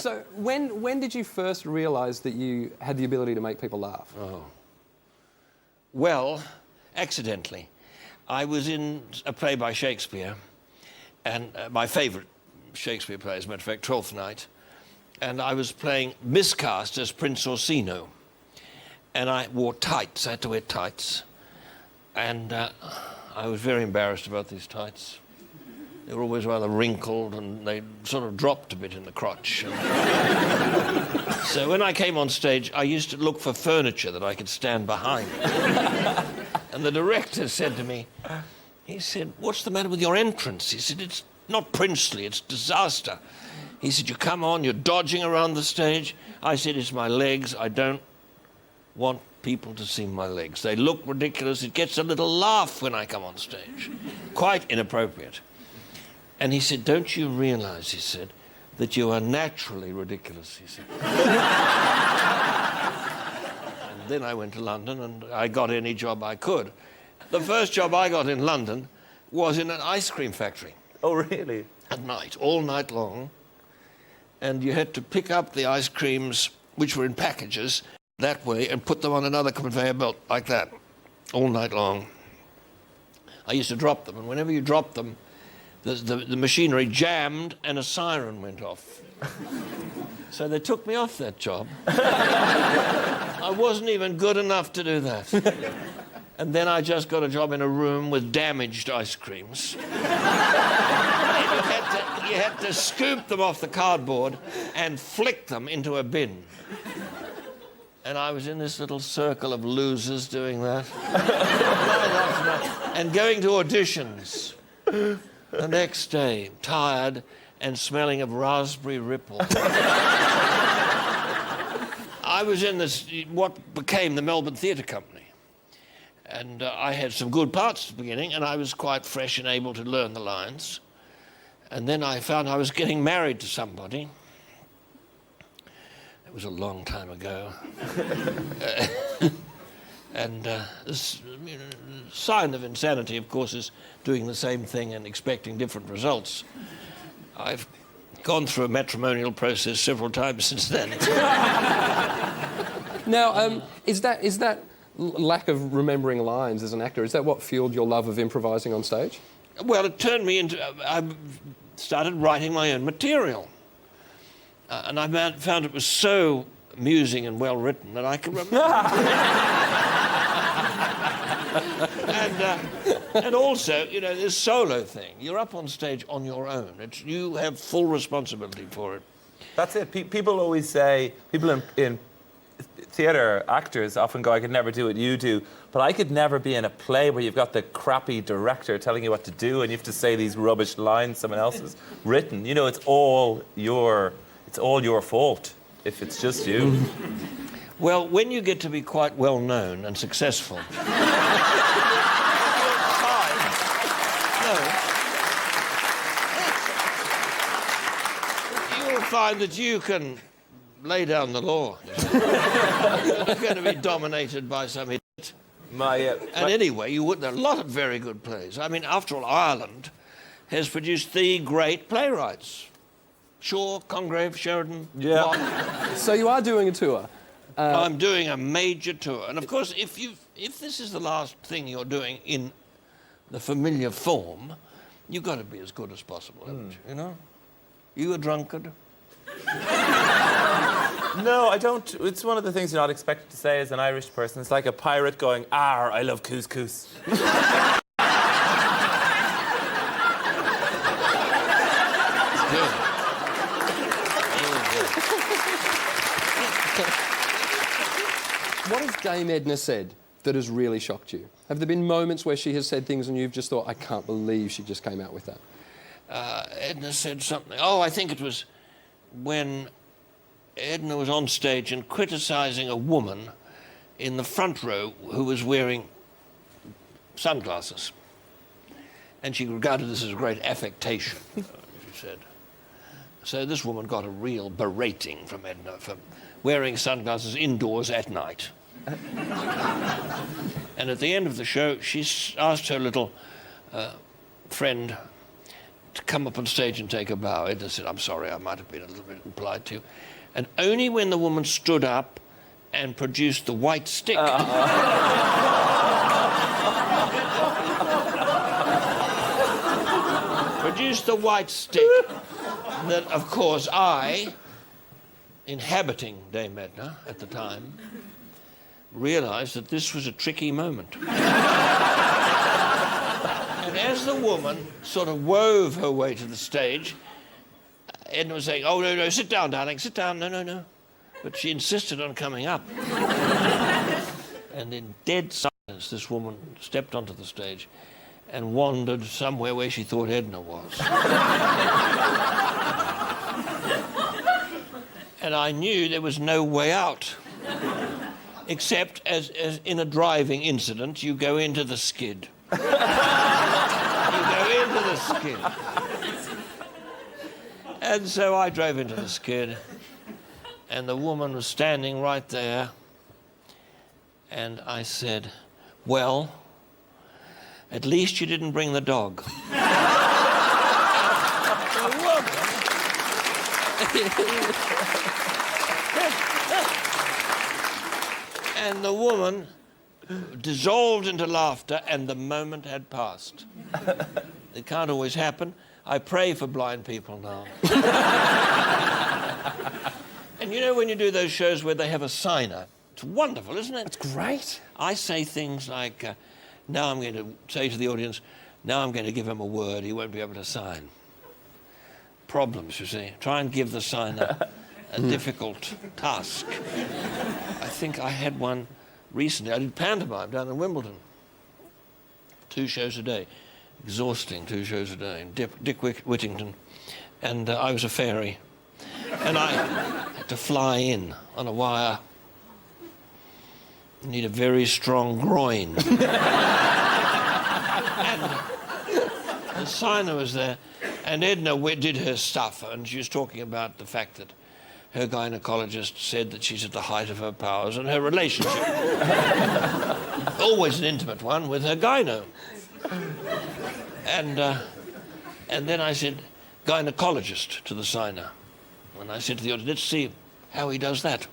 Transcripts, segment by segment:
So when did you first realise that you had the ability to make people laugh? Oh. Well, accidentally. I was in a play by Shakespeare, and my favourite Shakespeare play, as a matter of fact, Twelfth Night, and I was playing miscast as Prince Orsino, and I wore tights. I had to wear tights, and I was very embarrassed about these tights. They were always rather wrinkled, and they sort of dropped a bit in the crotch. So when I came on stage, I used to look for furniture that I could stand behind. And the director said to me, he said, "What's the matter with your entrance?" He said, "It's not princely, it's disaster." He said, "You come on, you're dodging around the stage." I said, "It's my legs. I don't want people to see my legs. They look ridiculous. It gets a little laugh when I come on stage." Quite inappropriate. And he said, "Don't you realise," he said, "that you are naturally ridiculous," he said. And then I went to London and I got any job I could. The first job I got in London was in an ice cream factory. Oh, really? At night, all night long. And you had to pick up the ice creams, which were in packages, that way, and put them on another conveyor belt like that, all night long. I used to drop them, and whenever you dropped them, the machinery jammed and a siren went off. So they took me off that job. I wasn't even good enough to do that. And then I just got a job in a room with damaged ice creams. You had to scoop them off the cardboard and flick them into a bin. And I was in this little circle of losers doing that. And going to auditions. The next day, tired and smelling of raspberry ripple. I was in this, what became the Melbourne Theatre Company. And I had some good parts at the beginning, and I was quite fresh and able to learn the lines. And then I found I was getting married to somebody. It was a long time ago. And this sign of insanity, of course, is doing the same thing and expecting different results. I've gone through a matrimonial process several times since then. Now, is that lack of remembering lines as an actor, is that what fueled your love of improvising on stage? Well, it turned me into... I started writing my own material. And I found it was so amusing and well written that I could remember. And also, you know, this solo thing. You're up on stage on your own. You have full responsibility for it. That's it. People always say, people in theatre, actors often go, "I could never do what you do." But I could never be in a play where you've got the crappy director telling you what to do and you have to say these rubbish lines someone else has written. You know, it's all your fault if it's just you. Well, when you get to be quite well known and successful, you'll find that you can lay down the law. You're going to be dominated by some idiot. And anyway, there are a lot of very good plays. I mean, after all, Ireland has produced the great playwrights. Shaw, Congreve, Sheridan. Yeah. Locke. So you are doing a tour. I'm doing a major tour. And of course, if this is the last thing you're doing in the familiar form, you've got to be as good as possible, haven't you? You know? You a drunkard? No, I don't. It's one of the things you're not expected to say as an Irish person. It's like a pirate going, "Arr, I love couscous." What has Dame Edna said that has really shocked you? Have there been moments where she has said things and you've just thought, "I can't believe she just came out with that"? Edna said something. Oh, I think it was when Edna was on stage and criticising a woman in the front row who was wearing sunglasses. And she regarded this as a great affectation, she said. So this woman got a real berating from Edna for wearing sunglasses indoors at night. And at the end of the show, she asked her little friend, to come up on stage and take a bow. Edna said, "I'm sorry, I might have been a little bit impolite to you." And only when the woman stood up and produced the white stick... produced the white stick, that, of course, I, inhabiting Dame Edna at the time, realised that this was a tricky moment. And as the woman sort of wove her way to the stage, Edna was saying, "Oh, no, no, sit down, darling, sit down, no, no, no." But she insisted on coming up. And in dead silence, this woman stepped onto the stage and wandered somewhere where she thought Edna was. And I knew there was no way out. Except, as in a driving incident, you go into the skid. You go into the skid. And so I drove into the skid, and the woman was standing right there, and I said, "Well, at least you didn't bring the dog." And the woman dissolved into laughter, and the moment had passed. It can't always happen. I pray for blind people now. And you know when you do those shows where they have a signer? It's wonderful, isn't it? It's great. I say things like, now I'm going to say to the audience, now I'm going to give him a word he won't be able to sign. Problems, you see. Try and give the signer a difficult task. I think I had one recently. I did pantomime down in Wimbledon. 2 shows a day. Exhausting 2 shows a day. Dick Whittington. And I was a fairy. And I had to fly in on a wire. You need a very strong groin. And the signer was there. And Edna did her stuff. And she was talking about the fact that her gynecologist said that she's at the height of her powers, and her relationship, always an intimate one, with her gyno. And then I said, gynecologist, to the signer. And I said to the audience, let's see how he does that.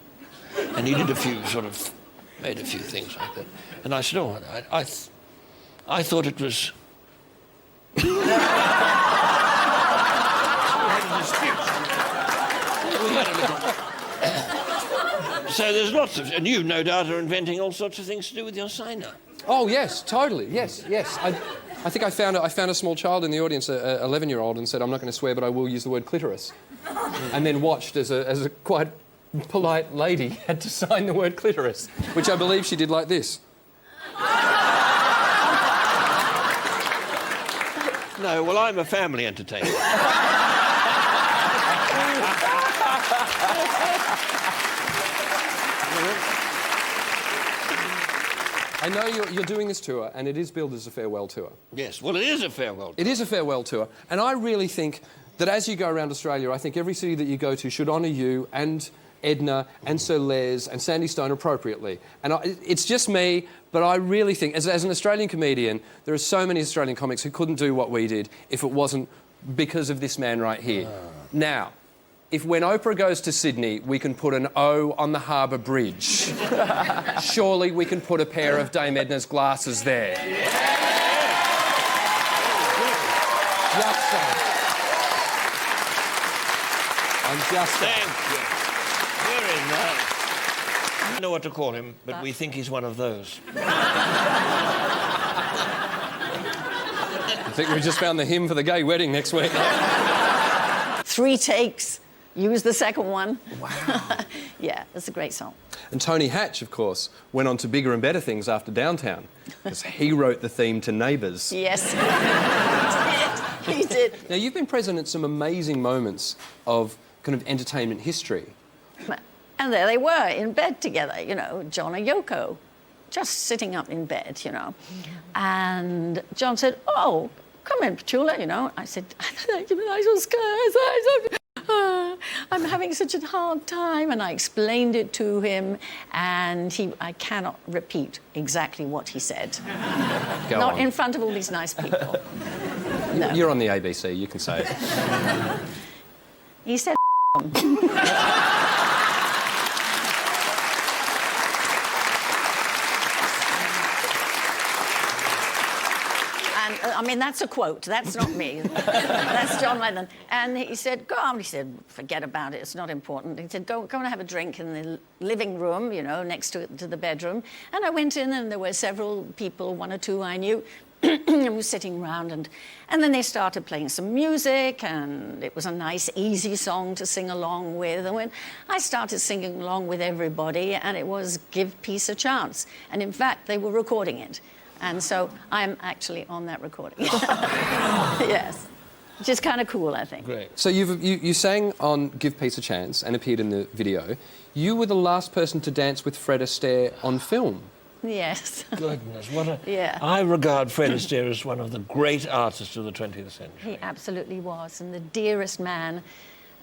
And he did made a few things like that. And I said, oh, I thought it was... So there's lots of... And you, no doubt, are inventing all sorts of things to do with your signer. Oh, yes, totally, yes, yes. I think I found a small child in the audience, an 11-year-old, and said, "I'm not going to swear, but I will use the word clitoris." And then watched as a quite polite lady had to sign the word clitoris, which I believe she did like this. No, well, I'm a family entertainer. I know you're doing this tour, and it is billed as a farewell tour. Yes, well, it is a farewell tour. It is a farewell tour, and I really think that as you go around Australia, I think every city that you go to should honour you and Edna and Sir Les and Sandy Stone appropriately. And it's just me, but I really think, as an Australian comedian, there are so many Australian comics who couldn't do what we did if it wasn't because of this man right here. Now, if when Oprah goes to Sydney, we can put an O on the Harbour Bridge, surely we can put a pair of Dame Edna's glasses there. Just so. I'm just saying. Thank you. Very nice. I don't know what to call him, but we think he's one of those. I think we just found the hymn for the gay wedding next week. 3 takes. Use the second one. Wow. Yeah, it's a great song. And Tony Hatch, of course, went on to bigger and better things after Downtown, because he wrote the theme to Neighbours. Yes, he did. Now, you've been present at some amazing moments of kind of entertainment history. And there they were, in bed together, you know, John and Yoko, just sitting up in bed, you know. And John said, "Oh, come in, Petula," you know. I said, "I was scared. I'm having such a hard time," and I explained it to him, and I cannot repeat exactly what he said. Go Not on. in front of all these nice people. No. You're on the ABC, you can say it. He said And, I mean, that's a quote. That's not me. That's John Lennon. And he said, go on. He said, forget about it. It's not important. He said, go and have a drink in the living room, you know, next to the bedroom. And I went in, and there were several people, one or two I knew, and we were sitting around. And then they started playing some music, and it was a nice, easy song to sing along with. And when I started singing along with everybody, and it was Give Peace a Chance. And in fact, they were recording it. And so I'm actually on that recording. Yes. Which is kind of cool, I think. Great. So you sang on Give Peace a Chance and appeared in the video. You were the last person to dance with Fred Astaire on film. Yes. Goodness, what a... Yeah. I regard Fred Astaire as one of the great artists of the 20th century. He absolutely was, and the dearest man,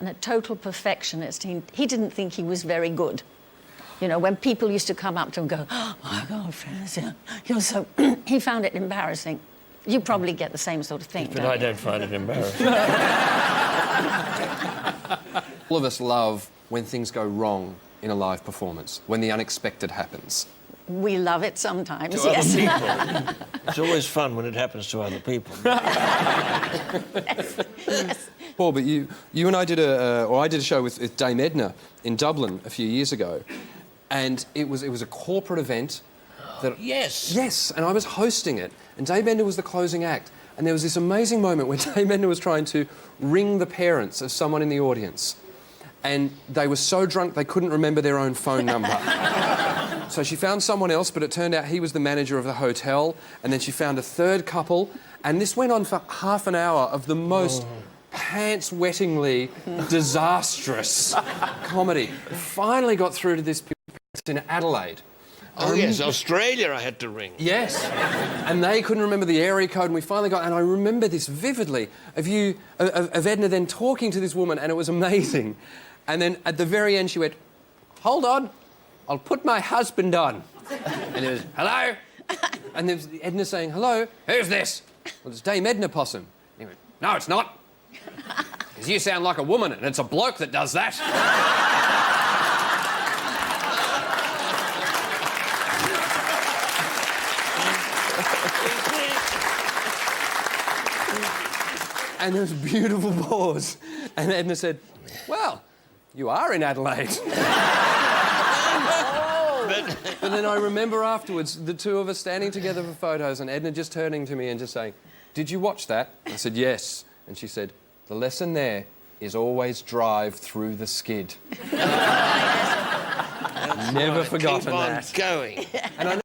and a total perfectionist. He didn't think he was very good. You know, when people used to come up to him and go, oh, my God, Fred Astaire, you're so... He found it embarrassing. You probably get the same sort of thing, But I don't find it embarrassing. All of us love when things go wrong in a live performance, when the unexpected happens. We love it sometimes, To yes. other people. It's always fun when it happens to other people. Yes. Paul, but you and I did I did a show with Dame Edna in Dublin a few years ago, and it was a corporate event. Yes. Yes, and I was hosting it, and Dame Edna was the closing act, and there was this amazing moment where Dame Edna was trying to ring the parents of someone in the audience, and they were so drunk they couldn't remember their own phone number. So she found someone else, but it turned out he was the manager of the hotel, and then she found a third couple, and this went on for half an hour of the most pants-wettingly disastrous comedy. Finally got through to this in Adelaide. Oh, yes, Australia I had to ring. Yes, and they couldn't remember the area code, and we finally got... And I remember this vividly, of Edna then talking to this woman, and it was amazing. And then at the very end she went, hold on, I'll put my husband on. And it was, hello? And there was Edna saying, hello, who's this? Well, it's Dame Edna Possum. And he went, no, it's not. Because you sound like a woman, and it's a bloke that does that. And there was a beautiful pause. And Edna said, well, you are in Adelaide. But then I remember afterwards, the two of us standing together for photos, and Edna just turning to me and just saying, did you watch that? I said, yes. And she said, the lesson there is always drive through the skid. Never forgotten Keep on that. going. And I